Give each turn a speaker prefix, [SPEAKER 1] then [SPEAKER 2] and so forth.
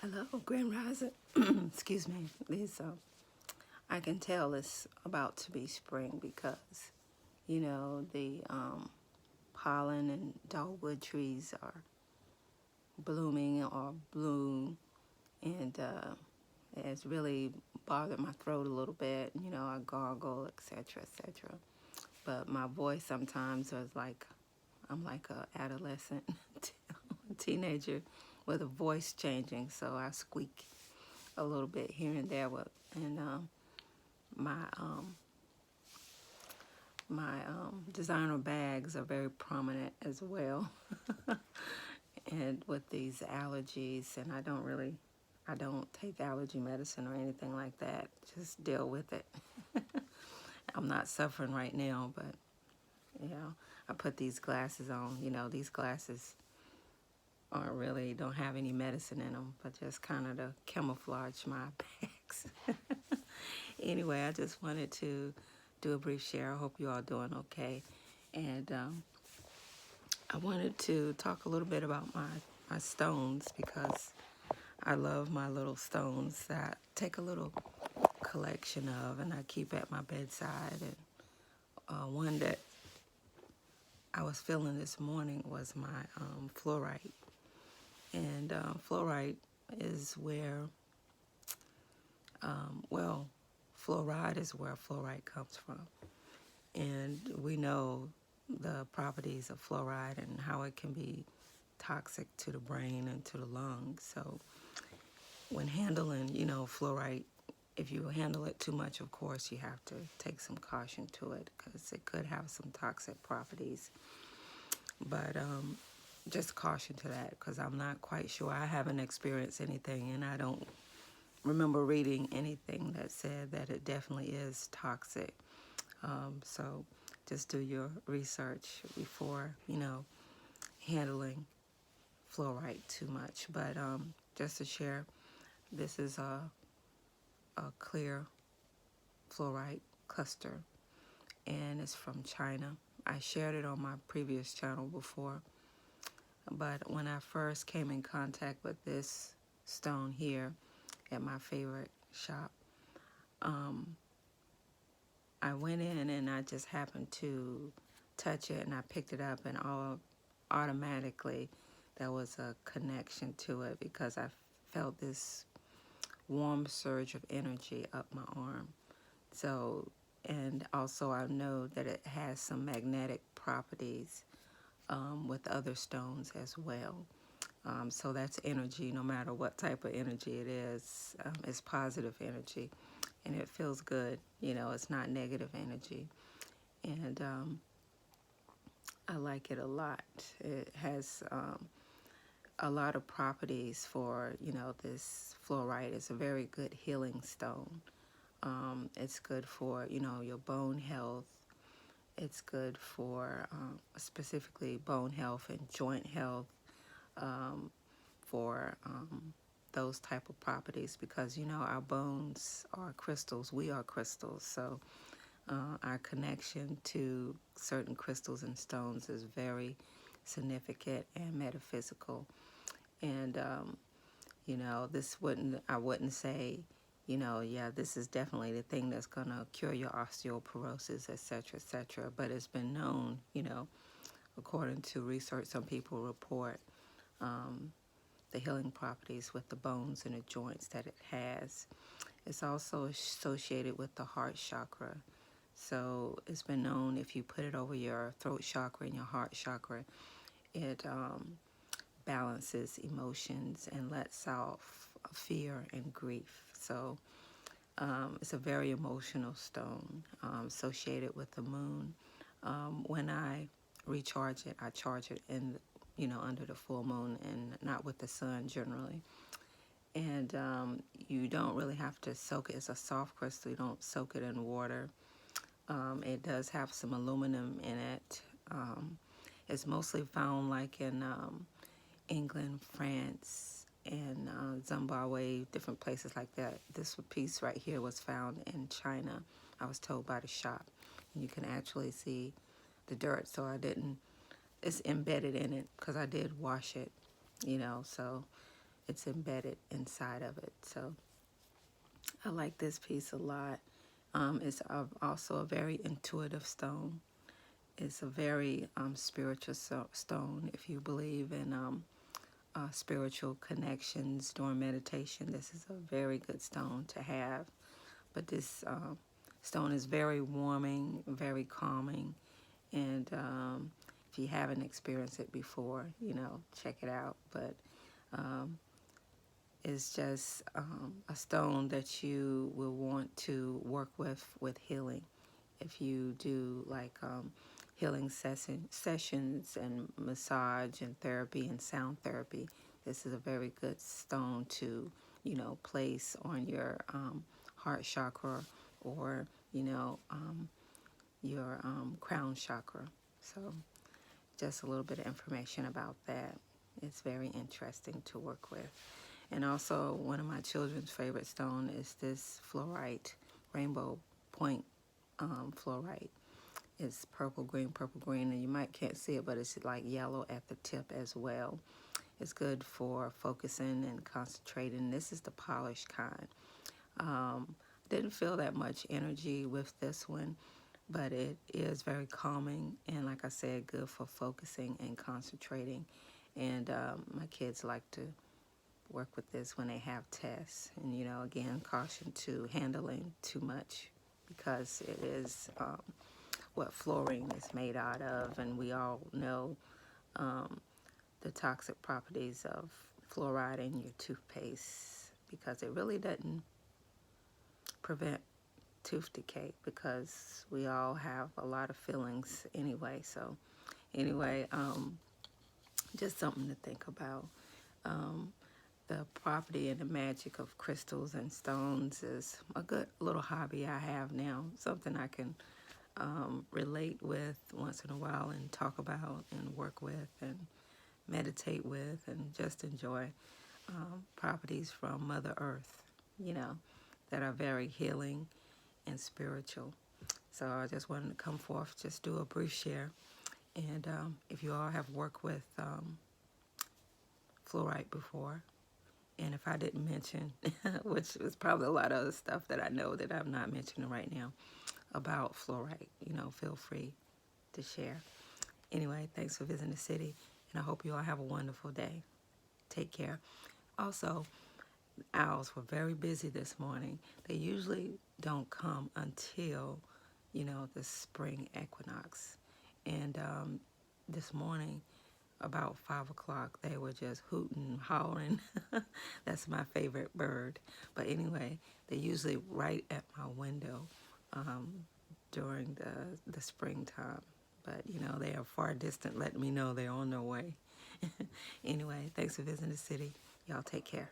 [SPEAKER 1] Hello, Grand Rising. Excuse me. I can tell it's about to be spring because, the pollen and dogwood trees are blooming or bloom, and it's really bothered my throat a little bit. I gargle, etc., etc. But my voice sometimes is like I'm like a adolescent teenager with a voice changing, so I squeak a little bit here and there. And my designer bags are very prominent as well. And with these allergies, and I don't take allergy medicine or anything like that. Just deal with it. I'm not suffering right now, but I put these glasses on. These glasses don't have any medicine in them, but just kind of to camouflage my bags. Anyway, I just wanted to do a brief share. I hope you all doing okay. And I wanted to talk a little bit about my stones because I love my little stones that I take a little collection of and I keep at my bedside. And one that I was feeling this morning was my fluorite. And fluorite is where, fluoride is where fluorite comes from. And we know the properties of fluoride and how it can be toxic to the brain and to the lungs. So when handling, fluoride, if you handle it too much, of course, you have to take some caution to it because it could have some toxic properties. But just caution to that because I'm not quite sure. I haven't experienced anything, and I don't remember reading anything that said that it definitely is toxic. So just do your research before, handling fluorite too much. But just to share, this is a clear fluorite cluster, and it's from China. I shared it on my previous channel before, but when I first came in contact with this stone here at my favorite shop, I went in and I just happened to touch it and I picked it up, and automatically there was a connection to it because I felt this warm surge of energy up my arm. So, and also I know that it has some magnetic properties with other stones as well. So that's energy, no matter what type of energy it is. It's positive energy, and it feels good. It's not negative energy. And I like it a lot. It has a lot of properties for, this fluorite. It's a very good healing stone. It's good for, your bone health. It's good for specifically bone health and joint health, for those type of properties because, our bones are crystals. We are crystals. So our connection to certain crystals and stones is very significant and metaphysical. And, I wouldn't say, this is definitely the thing that's going to cure your osteoporosis, etc., but it's been known, according to research, some people report the healing properties with the bones and the joints that it has. It's also associated with the heart chakra. So it's been known if you put it over your throat chakra and your heart chakra, it balances emotions and lets off fear and grief. So it's a very emotional stone associated with the moon. When I recharge it, I charge it in, under the full moon and not with the sun generally. And you don't really have to soak it. It's a soft crystal. You don't soak it in water. It does have some aluminum in it. It's mostly found like in England, France, and Zimbabwe, different places like that. This piece right here was found in China, I was told by the shop. And you can actually see the dirt, so it's embedded in it because I did wash it, so it's embedded inside of it. So I like this piece a lot. It's also a very intuitive stone. It's a very spiritual stone. If you believe in spiritual connections during meditation, this is a very good stone to have. But this stone is very warming, very calming, and if you haven't experienced it before, check it out. But it's just a stone that you will want to work with healing. If you do like healing sessions and massage and therapy and sound therapy, this is a very good stone to, place on your heart chakra or, your crown chakra. So just a little bit of information about that. It's very interesting to work with. And also one of my children's favorite stone is this fluorite, rainbow point fluorite. It's purple, green, and you can't see it, but it's like yellow at the tip as well. It's good for focusing and concentrating. This is the polished kind. Didn't feel that much energy with this one, but it is very calming and, like I said, good for focusing and concentrating. And my kids like to work with this when they have tests. And, again, caution to handling too much because it is what fluorine is made out of, and we all know the toxic properties of fluoride in your toothpaste, because it really doesn't prevent tooth decay, because we all have a lot of fillings anyway. So anyway, just something to think about. The property and the magic of crystals and stones is a good little hobby I have now, something I can relate with once in a while and talk about and work with and meditate with and just enjoy properties from Mother Earth, that are very healing and spiritual. So I just wanted to come forth, just do a brief share. And if you all have worked with fluorite before, and if I didn't mention, which is probably a lot of other stuff that I know that I'm not mentioning right now about fluorite, feel free to share. Anyway, thanks for visiting the city, and I hope you all have a wonderful day. Take care. Also, owls were very busy this morning. They usually don't come until, the spring equinox. And this morning, about 5 o'clock, they were just hooting, hollering. That's my favorite bird. But anyway, they're usually right at my window during the springtime. But, they are far distant, letting me know they're on their way. Anyway, thanks for visiting the city. Y'all take care.